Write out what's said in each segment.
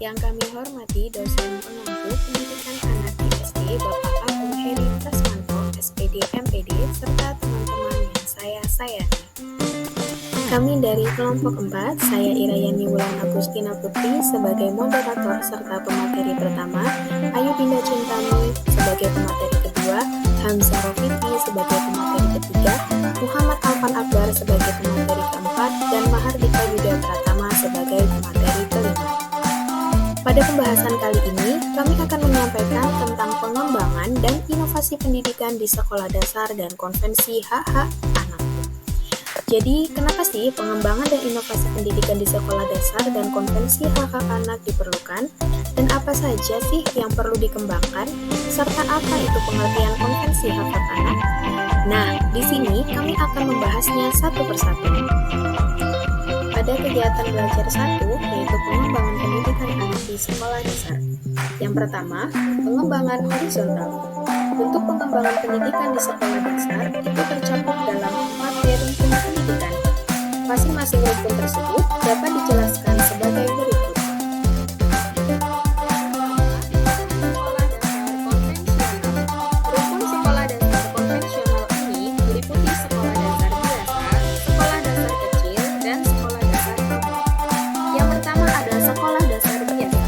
Yang kami hormati dosen pengampu pendidikan anak di SD Bapak Agung Heri Prasmanto, SPD MPD, serta teman-teman yang saya sayangi. Kami dari kelompok 4, saya Irayani Wulan Agustina Putri sebagai moderator serta pemateri pertama, Ayu Dinda Cintami sebagai pemateri kedua, Hamzah Rofiki sebagai pemateri ketiga, Muhammad Alfan Akbar sebagai pemateri keempat, dan Mahardika Yuda Pratama sebagai pemateri kelima. Pada pembahasan kali ini, kami akan menyampaikan tentang pengembangan dan inovasi pendidikan di sekolah dasar dan konvensi hak-hak anak. Jadi, kenapa sih pengembangan dan inovasi pendidikan di sekolah dasar dan konvensi hak-hak anak diperlukan? Dan apa saja sih yang perlu dikembangkan? Serta apa itu pengertian konvensi hak-hak anak? Nah, di sini kami akan membahasnya satu persatu. Ada kegiatan belajar 1, yaitu pengembangan pendidikan anak di sekolah dasar. Yang pertama, pengembangan horizontal. Untuk pengembangan pendidikan di sekolah dasar itu tercakup dalam 4 rukun pendidikan. Masing-masing rukun tersebut dapat dijelaskan sebagai berikut. Sekolah dasar konvensional. Rukun sekolah dasar konvensional ini meliputi sekolah dasar biasa, sekolah dasar kecil, dan sekolah dasar umum. Yang pertama ada sekolah dasar biasa.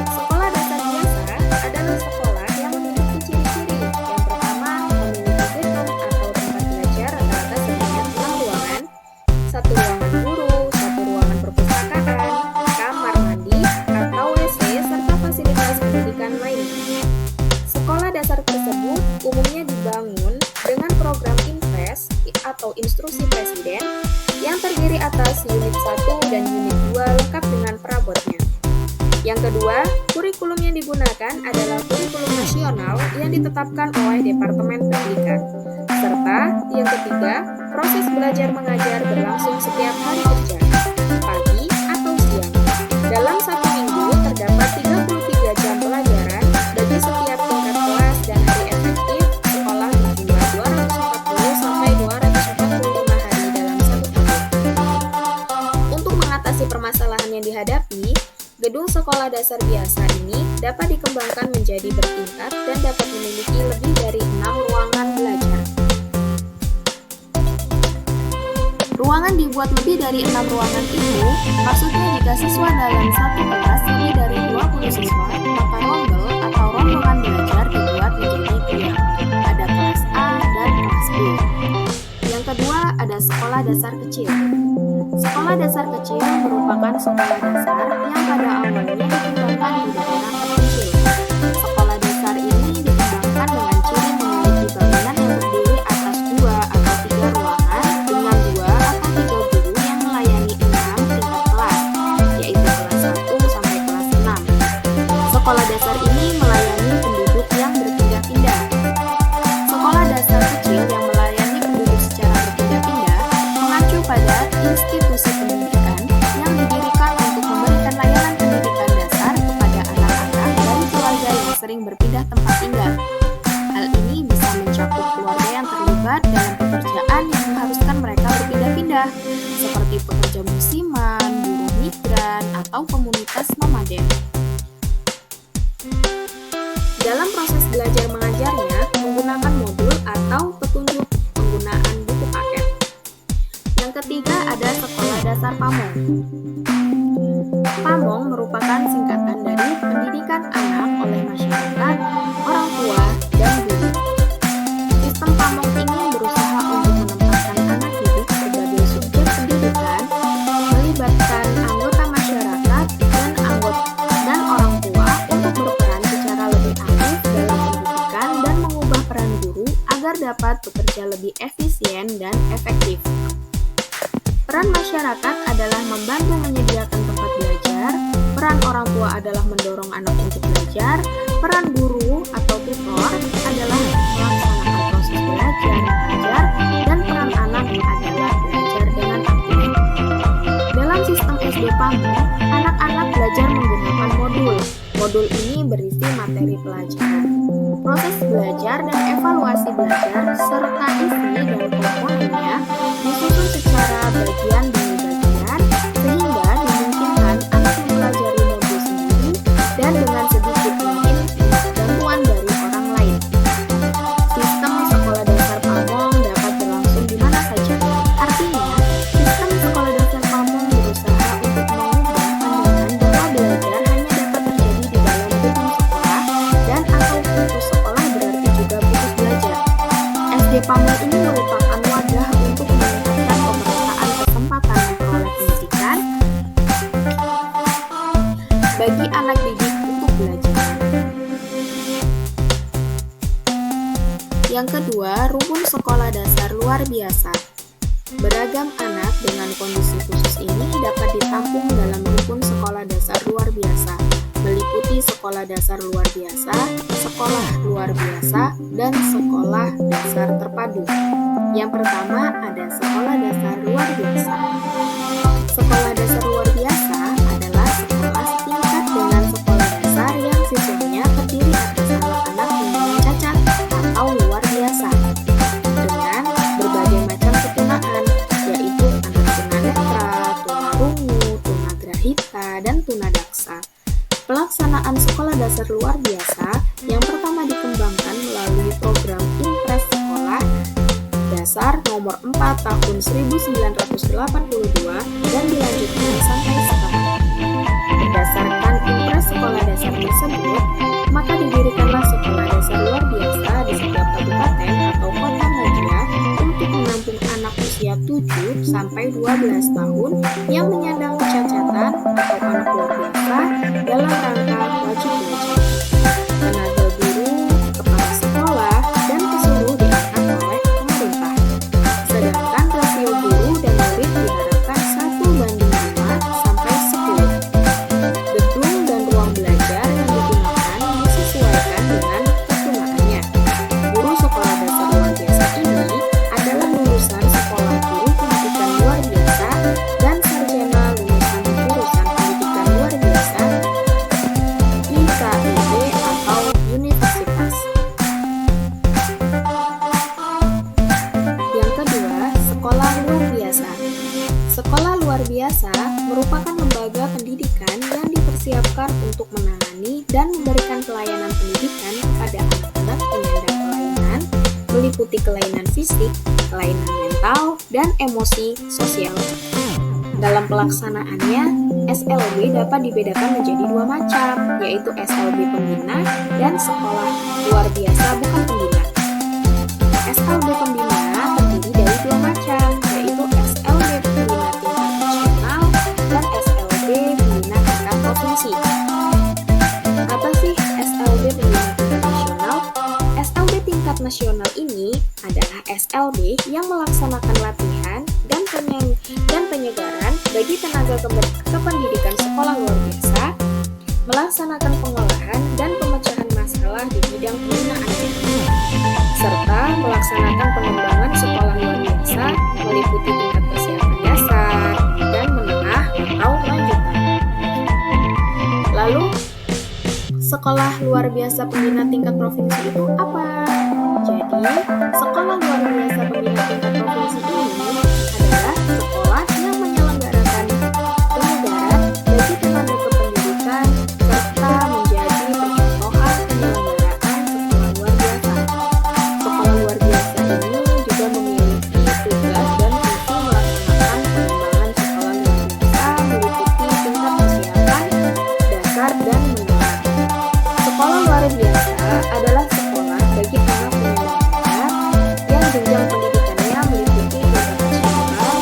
Sekolah dasar biasa adalah sekolah yang memiliki ciri-ciri. Yang pertama, memiliki gedung atau tempat belajar rata-rata sebanyak 6 ruangan, 1 ruangan guru, 1 ruangan perpustakaan, kamar mandi, atau WC, serta fasilitas pendidikan lainnya. Sekolah dasar tersebut umumnya dibangun dengan program Inves atau Instruksi Presiden yang terdiri atas unit 1 dan unit 2 lengkap dengan perabotnya. Yang kedua, kurikulum yang digunakan adalah kurikulum nasional yang ditetapkan oleh Departemen Pendidikan. Serta yang ketiga, proses belajar mengajar berlangsung setiap hari kerja, pagi atau siang. Dalam 1 minggu terdapat 33 jam pelajaran bagi setiap tingkat kelas dan hari efektif sekolah berjumlah 240 sampai 245 hari dalam 1 tahun. Untuk mengatasi permasalahan yang dihadapi, gedung sekolah dasar biasa ini dapat dikembangkan menjadi bertingkat dan dapat memiliki lebih dari 6 ruangan belajar. Ruangan dibuat lebih dari 6 ruangan itu, maksudnya jika siswa dalam satu kelas lebih dari 20 siswa, maka rombel atau rombongan belajar dibuat menjadi 2. Ada kelas A dan kelas B. Yang kedua ada sekolah dasar kecil. Sekolah dasar kecil merupakan sekolah dasar yang pada awalnya dikembangkan di daerah terpencil. Sekolah dasar ini dikembangkan dengan ciri memiliki bangunan yang terdiri atas 2 atau 3 ruangan dengan 2 atau 3 guru yang melayani 6 tingkat kelas, yaitu kelas 1 sampai kelas 6. Sekolah dasar ini melayani penduduk yang berpindah-pindah. Sekolah dasar kecil yang melayani penduduk secara berpindah-pindah mengacu pada institusi pendidikan yang didirikan untuk memberikan layanan pendidikan dasar kepada anak-anak dari keluarga yang sering berpindah tempat tinggal. Hal ini bisa mencakup keluarga yang terlibat dalam pekerjaan yang mengharuskan mereka berpindah-pindah, seperti pekerja musiman, buruh migran, atau komunitas nomaden. Dalam proses belajar mengajarnya menggunakan modul atau petunjuk penggunaan buku paket. Yang ketiga ada sekolah dasar PAMONG. PAMONG merupakan singkatan dari pendidikan anak oleh masyarakat, orang tua, dan guru. Sistem PAMONG ini berusaha untuk menempatkan anak didik sebagai subjek pendidikan, melibatkan anggota masyarakat dan orang tua untuk berperan secara lebih aktif dalam pendidikan dan mengubah peran guru agar dapat bekerja lebih efisien dan efektif. Peran masyarakat adalah membantu menyediakan tempat belajar, peran orang tua adalah mendorong anak untuk belajar, peran guru atau tutor adalah melaksanakan proses belajar mengajar, dan peran anak adalah belajar dengan aktif. Dalam sistem SD PAMONG, anak-anak belajar menggunakan modul. Modul ini berisi materi pelajaran, proses belajar dan evaluasi belajar, serta isi dan komponennya disusun secara bagian demi bagian, sehingga dimungkinkan anak mempelajari modul sendiri Pamong ini merupakan wadah untuk meningkatkan pemerataan kesempatan memperoleh pendidikan bagi anak didik untuk belajar. Yang kedua, rumpun sekolah dasar luar biasa. Beragam anak dengan kondisi khusus ini dapat ditampung dalam rumpun sekolah dasar luar biasa, meliputi sekolah dasar luar biasa, sekolah luar biasa, dan sekolah dasar terpadu. Yang pertama ada sekolah dasar luar biasa. Sekolah dasar luar biasa adalah sekolah setingkat dengan sekolah dasar yang siswanya terdiri atas anak-anak penyandang cacat atau luar biasa dengan berbagai macam ketunaan, yaitu anak tunanetra, tunarungu, tunagrahita, dan tunadaksa. Pelaksanaan sekolah dasar luar biasa yang pertama dikembangkan melalui program Impres Sekolah Dasar nomor 4 tahun 1982 dan dilanjutkan sampai sekarang. Berdasarkan Impres Sekolah Dasar tersebut, maka didirikanlah sekolah dasar luar biasa di setiap kabupaten atau kota media untuk menampung anak usia 7 sampai 12 tahun yang menyandang kecacatan atau anak luar biasa dalam rangka wajib belajar. Tenaga guru, kepala sekolah, dan pesuruh diangkat oleh pemerintah. Sedangkan rasio guru dan murid diharapkan 1:5 sampai 10. Gedung dan ruang belajar yang digunakan disesuaikan dengan kegunaannya. Guru sekolah dasar luar biasa ini adalah lulusan sekolah guru pendidikan luar biasa dan sarjana lulusan jurusan pendidikan luar biasa IKIP atau universitas. Yang kedua, sekolah luar biasa. Sekolah luar biasa merupakan lembaga pendidikan yang dipersiapkan untuk menangani dan memberikan pelayanan pendidikan kepada anak-anak penyandang kelainan, meliputi kelainan fisik, kelainan mental, dan emosi sosial. Dalam pelaksanaannya, SLB dapat dibedakan menjadi dua macam, yaitu SLB pembina dan sekolah luar biasa bukan pembina. SLB pembina terdiri dari dua macam, yaitu SLB pembina tingkat nasional dan SLB pembina tingkat provinsi. Apa sih SLB pembina tingkat nasional? SLB tingkat nasional ini adalah SLB yang melaksanakan latihan dan penyegaran bagi tenaga kependidikan sekolah luar biasa, melaksanakan pengolahan dan pemecahan masalah di bidang pembinaannya, serta melaksanakan pengembangan sekolah luar biasa meliputi tingkat persiapan dasar dan menengah atau lanjutan. Lalu, sekolah luar biasa pembina tingkat provinsi itu apa? Jadi, sekolah luar biasa pembina tingkat provinsi ini adalah sekolah yang menyelenggarakan penyegaran bagi tenaga kependidikan serta menjadi percontohan penyelenggaraan sekolah luar biasa. Sekolah luar biasa ini juga memiliki tugas dan fungsi melaksanakan pengembangan sekolah luar biasa meliputi tingkat persiapan, dasar, dan menengah. Sekolah luar biasa adalah sekolah bagi anak penyandang cacat yang jenjang pendidikannya meliputi tingkat nasional,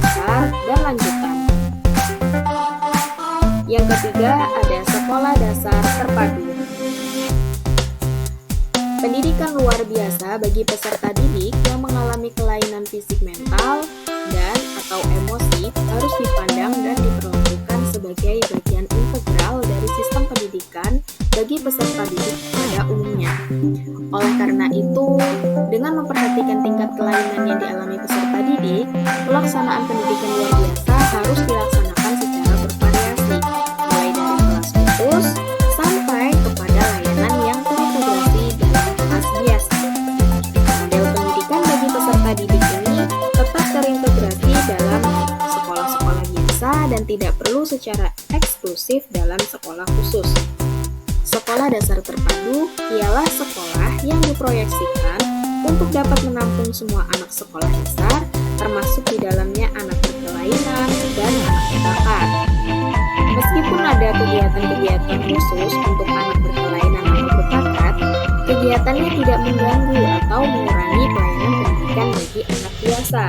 dasar, dan lanjutan. Yang ketiga ada sekolah dasar terpadu. Pendidikan luar biasa bagi peserta didik yang mengalami kelainan fisik mental dan atau emosi harus dipandang dan diperlakukan sebagai bagian integral dari sistem pendidikan bagi peserta didik pada umumnya. Oleh karena itu, dengan memperhatikan tingkat kelainan yang dialami peserta didik, pelaksanaan pendidikan luar biasa harus dilaksanakan secara bervariasi, mulai dari kelas khusus sampai kepada layanan yang terintegrasi dalam kelas biasa. Model pendidikan bagi peserta didik ini tetap terintegrasi dalam sekolah-sekolah biasa dan tidak perlu secara eksklusif dalam sekolah khusus. Sekolah dasar terpadu ialah sekolah yang diproyeksikan untuk dapat menampung semua anak sekolah dasar, termasuk di dalamnya anak berkelainan dan anak berbakat. Meskipun ada kegiatan-kegiatan khusus untuk anak berkelainan atau berbakat, kegiatannya tidak mengganggu atau mengurangi pelayanan pendidikan pendidikan bagi anak biasa.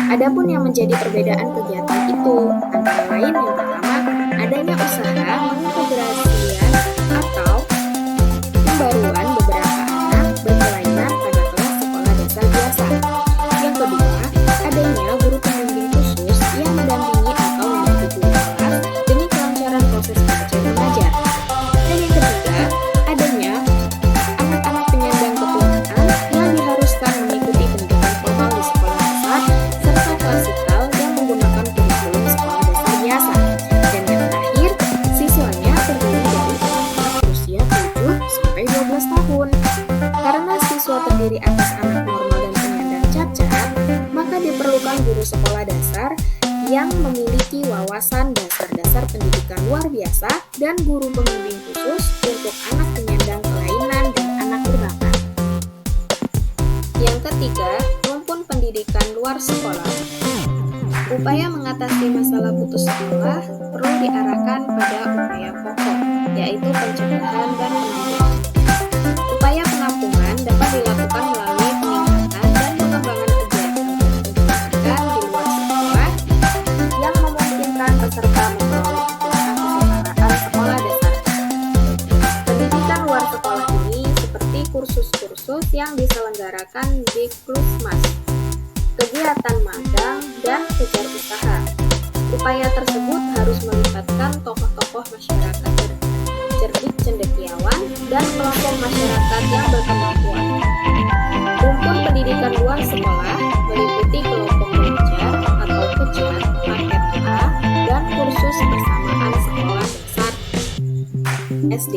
Adapun yang menjadi perbedaan kegiatan itu antara lain yang pertama, adanya usaha mengintegrasikan atau pembaruan beberapa anak berkelainan pada kelas sekolah dasar biasa. Yang kedua, adanya guru pembimbing khusus yang mendampingi atau membantu guru kelas demi kelancaran proses belajar mengajar. Dan yang ketiga, adanya anak-anak penyandang keturunan yang diharuskan mengikuti pendidikan formal di sekolah dasar serta klasikal yang menggunakan kurikulum sekolah dasar biasa. Dan yang terakhir, siswanya terdiri dari anak berusia 7 sampai 12 tahun. Karena siswa terdiri atas anak normal dan penyandang cacat, maka diperlukan guru sekolah dasar yang memiliki wawasan dasar-dasar pendidikan luar biasa dan guru pembimbing khusus untuk anak penyandang kelainan dan anak berbakat. Yang ketiga, rumpun pendidikan luar sekolah. Upaya mengatasi masalah putus sekolah perlu diarahkan pada upaya pokok, yaitu pencegahan dan penampungan. Upaya penampungan dapat dilakukan melalui peningkatan dan pengembangan kegiatan pendidikan di luar sekolah yang memungkinkan peserta memperoleh ijazah kesetaraan sekolah dasar. Pendidikan luar sekolah ini seperti kursus-kursus yang diselenggarakan di Klusmas, kegiatan magang, dan kejar usaha. Upaya tersebut harus melibatkan tokoh-tokoh masyarakat cerdik cendekiawan dan kelompok masyarakat yang berkemampuan. Rumpun pendidikan luar sekolah meliputi kelompok belajar atau kejar, paket A, dan kursus persamaan sekolah dasar SD.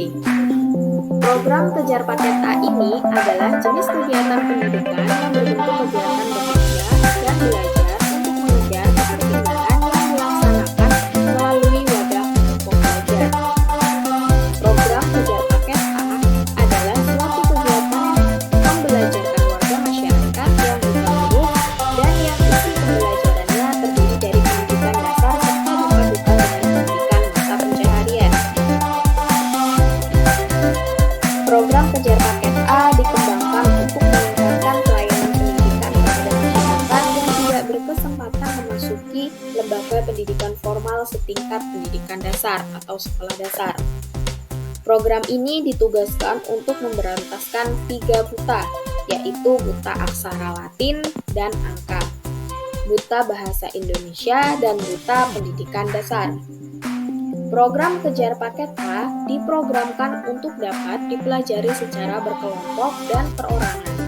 Program kejar paket A ini adalah jenis kegiatan pendidikan yang berbentuk kegiatan bekerja dan belajar untuk mengejar ketertinggalan yang dilaksanakan melalui wadah kelompok belajar. Program kejar paket A adalah suatu kegiatan pembelajaran warga masyarakat yang buta huruf dan yang isi pembelajarannya terdiri dari pendidikan dasar serta dipadukan dengan pendidikan mata pencaharian. Program kejar paket A dikembangkan untuk meningkatkan pelayanan pendidikan kepada masyarakat yang tidak berkesempatan memasuki lembaga pendidikan formal setingkat pendidikan dasar atau sekolah dasar. Program ini ditugaskan untuk memberantaskan 3 buta, yaitu buta aksara Latin dan angka, buta bahasa Indonesia, dan buta pendidikan dasar. Program kejar paket A diprogramkan untuk dapat dipelajari secara berkelompok dan perorangan.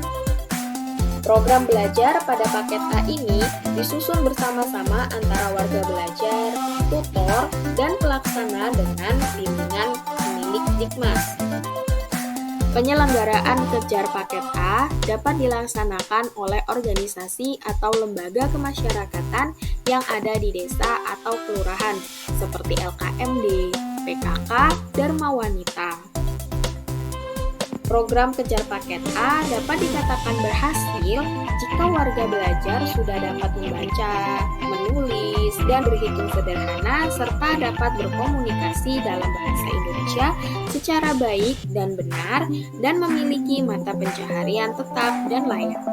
Program belajar pada paket A ini disusun bersama-sama antara warga belajar, tutor, dan pelaksana dengan bimbingan pemilik Dikmas. Penyelenggaraan kejar paket A dapat dilaksanakan oleh organisasi atau lembaga kemasyarakatan yang ada di desa atau kelurahan, seperti LKMD, PKK, Dharma Wanita. Program kejar paket A dapat dikatakan berhasil jika warga belajar sudah dapat membaca, menulis, dan berhitung sederhana serta dapat berkomunikasi dalam bahasa Indonesia secara baik dan benar dan memiliki mata pencaharian tetap dan layak.